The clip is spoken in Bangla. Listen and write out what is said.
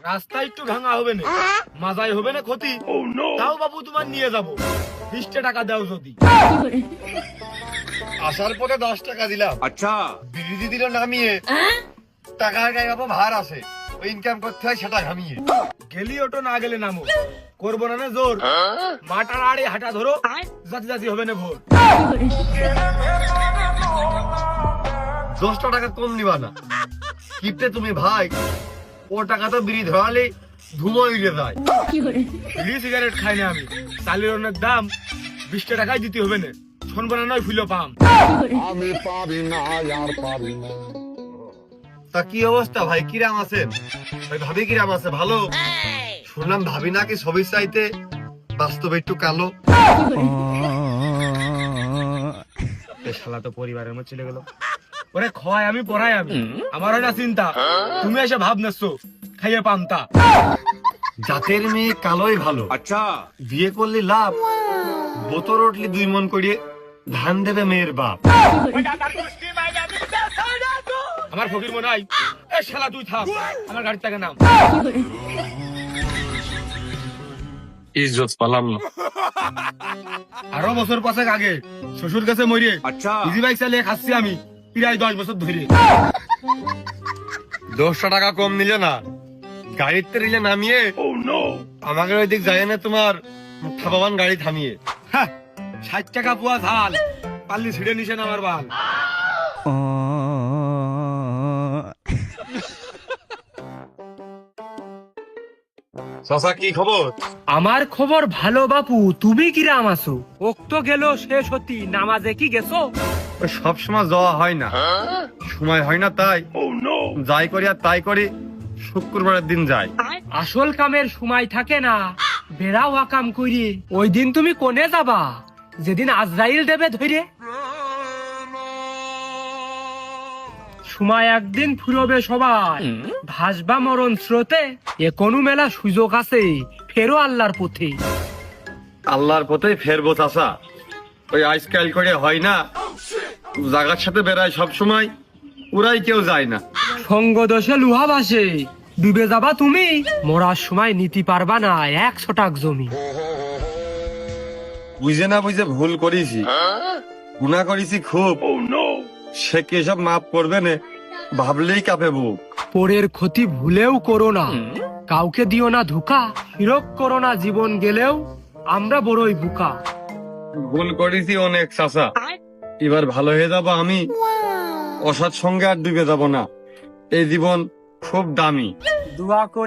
রাস্তা একটু ভাঙা হবে না, মাজাই হবে না ক্ষতি, তাও বাবু তোমার নিয়ে যাবো। 20 টাকা দাও যদি। আসার পরে 10 টাকা দিলাম। अच्छा বিড়ি দিল নামিয়ে, টাকা গায়ে বাবা ভার আছে, ওই ইনকাম করতে হয় সেটা ঘামিয়ে। গেলি ওটো না গেলে নামো, করবো না না জোর, মাটার আড়ে হাঁটা ধরো, জাতি জাতি হবে না ভোর। 10 টাকা কম নিবা না, কিপতে তুমি ভাই, ও টাকা তো বিড়ি ধরালে ধুমো উড়ে যায়। বিড়ি সিগারেট খাই না আমি, চালের অনেক দাম, 20 টাকায় দিতে হবে না, শুনবো না নয় ফুলো পাম। আমি পারি না আর পারি না। তা কি অবস্থা ভাই, কিরাম আছেন? ওই ভাবি কিরাম আছে? ভালো? শুনলাম ভাবি নাকি ছবির চাইতে বাস্তবে একটু কালো। শালা তো পরিবারের মধ্যে চলে গেল। ওরে খয় আমি পড়াই আমি, আমার হয় না চিন্তা, তুমি এসে ভাব নেছ খাইয়ে পান্তা। জাতের মেয়ে কালোই ভালো, अच्छा বিয়ে করলে লাভ, বোতর উঠলে 2 মন করিয়ে ধান দেবে মেয়ের বাপ। আমার ফকির মনে হয়, এ শালা তুই থাক, আমার গাড়ি থেকে নাম। ইজ্জত পালাম না। আরো বছর 5 আগে শ্বশুর কাছে মরিয়ে अच्छा ইজি বাইক চালিয়ে খাচ্ছি আমি প্রায় 10 বছর ধরে। 10 টাকা কম নিলে না, গাড়িতে রিলে নামিয়ে আমাকে ওই দিক যায় না তোমার থাবাবান গাড়ি থামিয়ে। 60 টাকা পোয়া ঝাল, পাল্লি ছিঁড়ে নিছেন আমার বাল। চাচা কি খবর? আমার খবর ভালো বাপু, তুমি কিরাম আছো? ওক্ত গেল শেষ হতি, নামাজে কি গেছো? সব সময় যাওয়া হয় না, সময় হয় না, তাই যাই করি আর তাই করি, শুক্রবারের দিন যাই। আসল কামের সময় থাকে না, বেড়াও কাম করি। ওই দিন তুমি কোনে যাবা যেদিন আজরাইল দেবে ধরে? সময় একদিন ফুরবে সবাই, ভাসবা মরণ স্রোতে, এ কোনো মেলা সুযোগ আছে, ফেরো আল্লাহর পথে। আল্লাহর পথে ফেরবো চাচা, ওই আজকাল করে হয় না, জাগার সাথে বেড়ায় সব সময়, ওরাই কেউ যায় না। সঙ্গ দোষে লুহা ভাসে, ডুবে যাবা তুমি, মরার সময় নিতে পারবা না 100 টাক জমি। বুঝে না বুঝে ভুল করেছি, গুনাহ করেছি খুব, সে কি সব মাফ করবে না, ভাবলেই কাঁপে বুক। পরের ক্ষতি ভুলেও করো না, কাউকে দিও না ধোঁকা, হিরক করো না জীবন গেলেও আমরা বড়ই বুকা। ভুল করেছি অনেক চাচা, এবার ভালো হয়ে যাবো আমি, অসৎ সঙ্গে আর ডুবে যাব না, এই জীবন খুব দামি। দোয়া